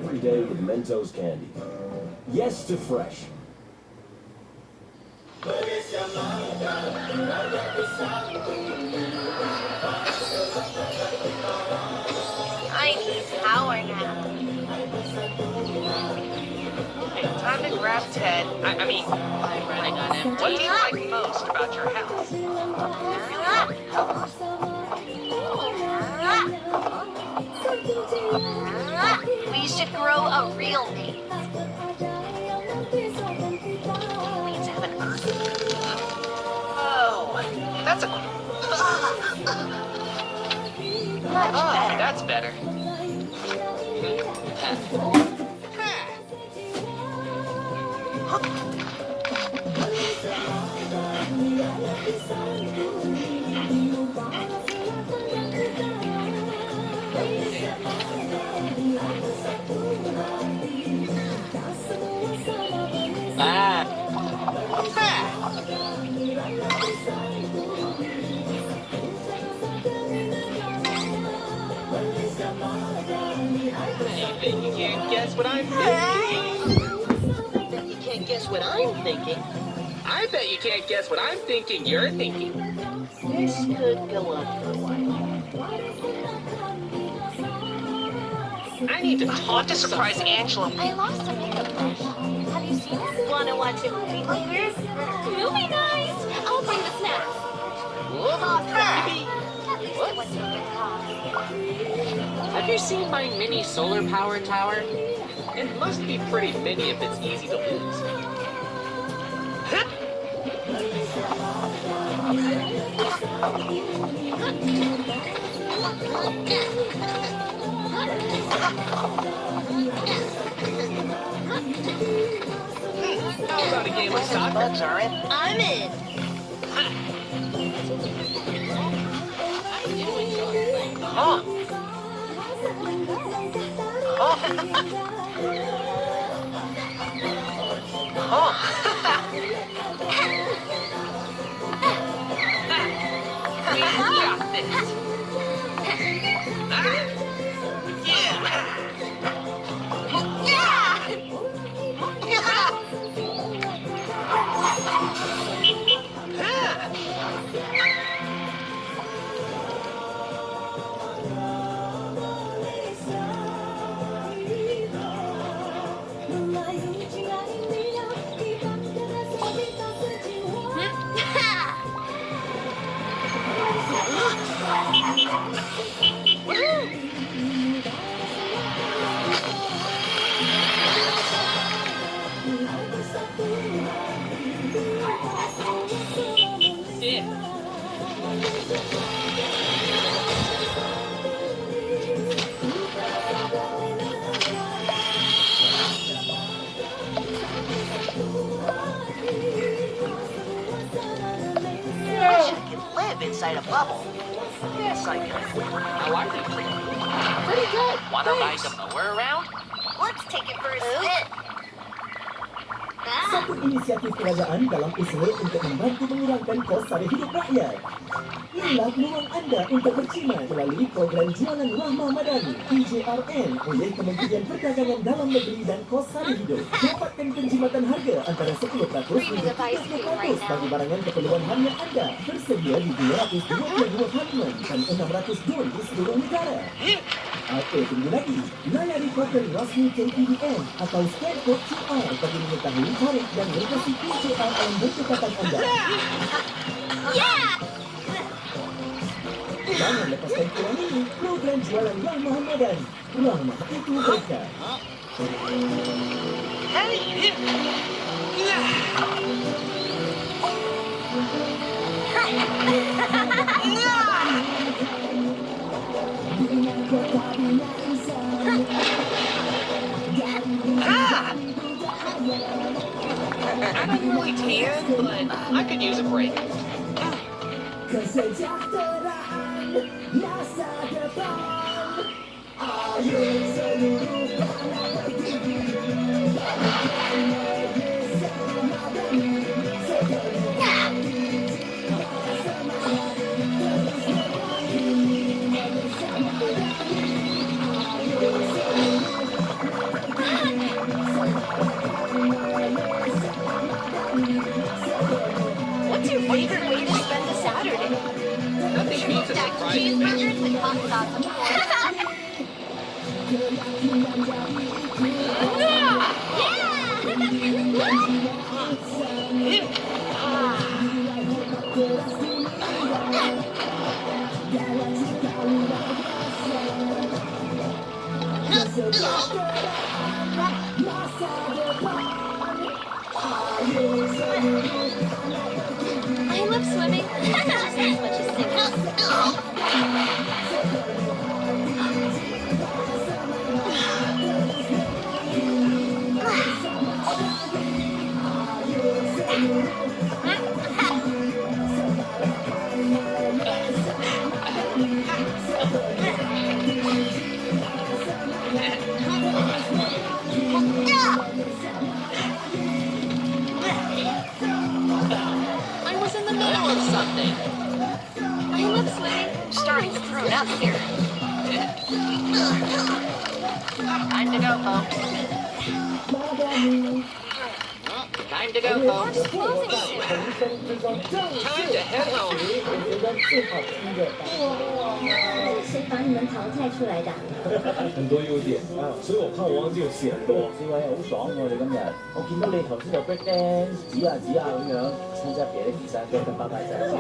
every day with Mentos candy. Yes to fresh. I need power now. Hey, time to grab Ted. I mean, I'm running on empty. What do you like most about your house? We should grow a real name. Weeds have an earth. Oh, that's a... Much better. That's better. You can't guess what I'm thinking. You can't guess what I'm thinking. I bet you can't guess what I'm thinking you're thinking. This could go on for a while. I need to talk to surprise Angela. I lost a makeup brush. Have you seen it? Wanna watch a movie later? Movie night! I'll bring the snacks. At least I went to a good cause. Have you seen my mini solar power tower? It must be pretty mini if it's easy to lose. How about a game of soccer? Bugs are in. I'm in. Huh? We got this. Inside a bubble. Yes, I can. How are you? Pretty good. Wanna ride the mower around? Let's take it for a spin. Satu inisiatif kerajaan dalam usaha untuk membantu mengurangkan kos sara hidup rakyat. Inilah peluang anda untuk bercima melalui program Jualan Rahmah Madani PJRN oleh Kementerian Perdagangan Dalam Negeri dan Kos Sara Hidup. Dapatkan penjimatan harga antara 10% hingga 30% bagi barangan keperluan harian anda. Tersedia di 222 halaman dan 600 don di seluruh negara. Apa tunggu lagi? Layari portal rasmi KPDN atau scan kod QR bagi mengetahui tarikh dan lokasi PJRN berdekatan anda. Jangan lepaskan peluang ini. Program Jualan Rahmah Madani. Rahmah itu berkah. I'm really tan, but I could use a break. Kesejahteraan masa depan. Ayo seluruh anak berdiri. favorite way to spend a Saturday. Nothing beats a Stacked surprise cheeseburgers with hot sauce, of course. I love swimming. Not as much as singing. I was in the middle of something. I love swimming. Starting to throw it up here. Time to go, folks. Time to go, folks. Closing soon. Time to head home. 谁把你们淘汰出来的？很多優點，所以我看我忘記有試很多。四位好爽喎！你今日，我見到你頭先就 break dance 指下咁樣，參加別的比賽，跟爸爸在一起。